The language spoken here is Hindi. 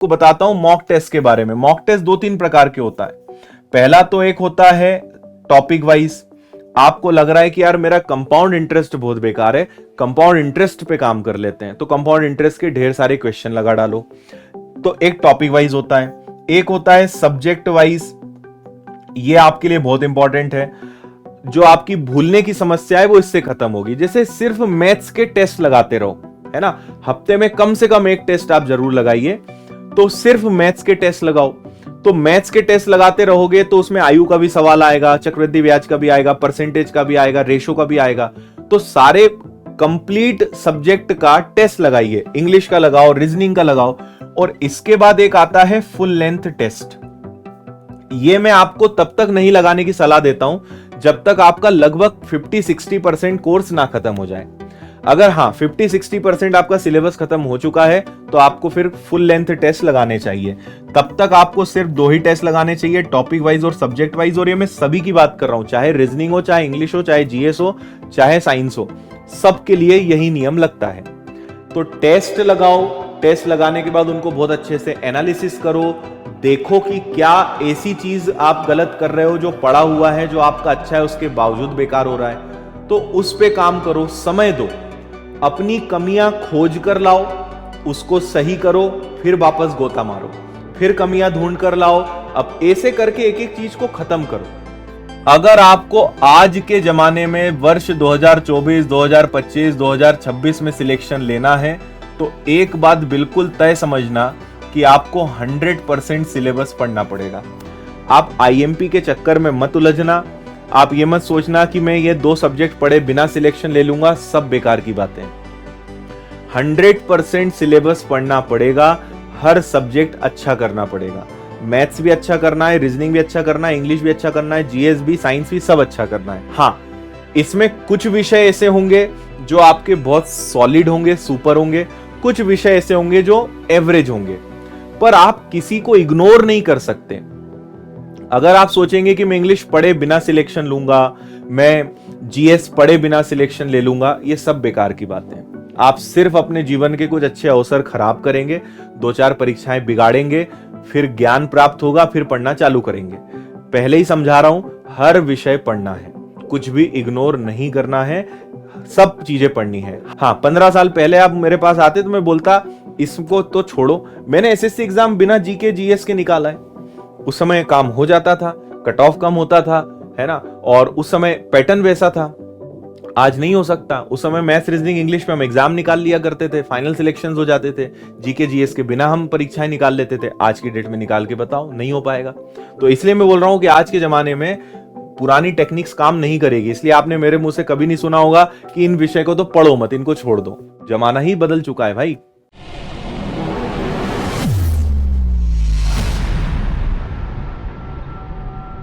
को बताता हूं मॉक टेस्ट के बारे में। मॉक टेस्ट 2-3 प्रकार के होता है। पहला तो एक होता है टॉपिक वाइज। आपको लग रहा है कि यार मेरा कंपाउंड इंटरेस्ट बहुत बेकार है, कंपाउंड इंटरेस्ट पे काम कर लेते हैं, तो कंपाउंड इंटरेस्ट के ढेर सारे क्वेश्चन लगा डालो। तो एक टॉपिक वाइज होता है। एक होता है सब्जेक्ट वाइज। ये आपके लिए बहुत इंपॉर्टेंट है। जो आपकी भूलने की समस्या है वो इससे खत्म होगी। जैसे सिर्फ मैथ्स के टेस्ट लगाते रहो, है ना, हफ्ते में कम से कम एक टेस्ट आप जरूर लगाइए। तो सिर्फ मैथ्स के टेस्ट लगाओ। तो मैथ्स के टेस्ट लगाते रहोगे तो उसमें आयु का भी सवाल आएगा, चक्रवृद्धि ब्याज का भी आएगा, परसेंटेज का भी आएगा, रेशो का भी आएगा। तो सारे कंप्लीट सब्जेक्ट का टेस्ट लगाइए। इंग्लिश का लगाओ, रीजनिंग का लगाओ। और इसके बाद एक आता है फुल लेंथ टेस्ट। ये मैं आपको तब तक नहीं लगाने की सलाह देता हूं जब तक आपका लगभग 50-60% कोर्स ना खत्म हो जाए। अगर हाँ 50-60% आपका सिलेबस खत्म हो चुका है तो आपको फिर फुल लेंथ टेस्ट लगाने चाहिए। तब तक आपको सिर्फ 2 ही टेस्ट लगाने चाहिए, टॉपिक वाइज और सब्जेक्ट वाइज। और ये मैं सभी की बात कर रहा हूं, चाहे रीजनिंग हो, चाहे इंग्लिश हो, चाहे जीएस हो, चाहे साइंस हो, सबके लिए यही नियम लगता है। तो टेस्ट लगाओ। टेस्ट लगाने के बाद उनको बहुत अच्छे से एनालिसिस करो। देखो कि क्या ऐसी चीज आप गलत कर रहे हो जो पढ़ा हुआ है, जो आपका अच्छा है, उसके बावजूद बेकार हो रहा है, तो उस पे काम करो। समय दो, अपनी कमियां खोज कर लाओ, उसको सही करो, फिर वापस गोता मारो, फिर कमियां ढूंढ कर लाओ। अब ऐसे करके एक एक चीज को खत्म करो। अगर आपको आज के जमाने में वर्ष 2024, 2025, 2026 में सिलेक्शन लेना है तो एक बात बिल्कुल तय समझना कि आपको 100% सिलेबस पढ़ना पड़ेगा। आप आईएमपी के चक्कर में मत उलझना। आप ये मत सोचना कि मैं ये 2 सब्जेक्ट पढ़े बिना सिलेक्शन ले लूंगा, सब बेकार की बातें। 100% सिलेबस पढ़ना पड़ेगा। हर सब्जेक्ट अच्छा करना पड़ेगा। मैथ्स भी अच्छा करना है, रीजनिंग भी अच्छा करना है, इंग्लिश भी अच्छा करना है, जीएस भी, साइंस भी, सब अच्छा करना है। हाँ, इसमें कुछ विषय ऐसे होंगे जो आपके बहुत सॉलिड होंगे, सुपर होंगे। कुछ विषय ऐसे होंगे जो एवरेज होंगे। पर आप किसी को इग्नोर नहीं कर सकते। अगर आप सोचेंगे कि मैं इंग्लिश पढ़े बिना सिलेक्शन लूंगा, मैं जीएस पढ़े बिना सिलेक्शन ले लूंगा, ये सब बेकार की बातें हैं। आप सिर्फ अपने जीवन के कुछ अच्छे अवसर खराब करेंगे, 2-4 परीक्षाएं बिगाड़ेंगे, फिर ज्ञान प्राप्त होगा, फिर पढ़ना चालू करेंगे। पहले ही समझा रहा हूं, हर विषय पढ़ना है, कुछ भी इग्नोर नहीं करना है, सब चीजें पढ़नी है। हाँ, 15 साल पहले आप मेरे पास आते तो मैं बोलता इसको तो छोड़ो। मैंने एसएससी एग्जाम बिना जीके जीएस के निकाला है। उस समय काम हो जाता था, कट ऑफ कम होता था, है ना, और उस समय पैटर्न वैसा था। आज नहीं हो सकता। उस समय मैथ्स, रीजनिंग, इंग्लिश में हम एग्जाम निकाल लिया करते थे, फाइनल सिलेक्शंस हो जाते थे। जीके जीएस के बिना हम परीक्षाएं निकाल लेते थे। आज की डेट में निकाल के बताओ, नहीं हो पाएगा। तो इसलिए मैं बोल रहा हूं कि आज के जमाने में पुरानी टेक्निक्स काम नहीं करेगी। इसलिए आपने मेरे मुंह से कभी नहीं सुना होगा कि इन विषय को तो पढ़ो मत, इनको छोड़ दो। जमाना ही बदल चुका है भाई।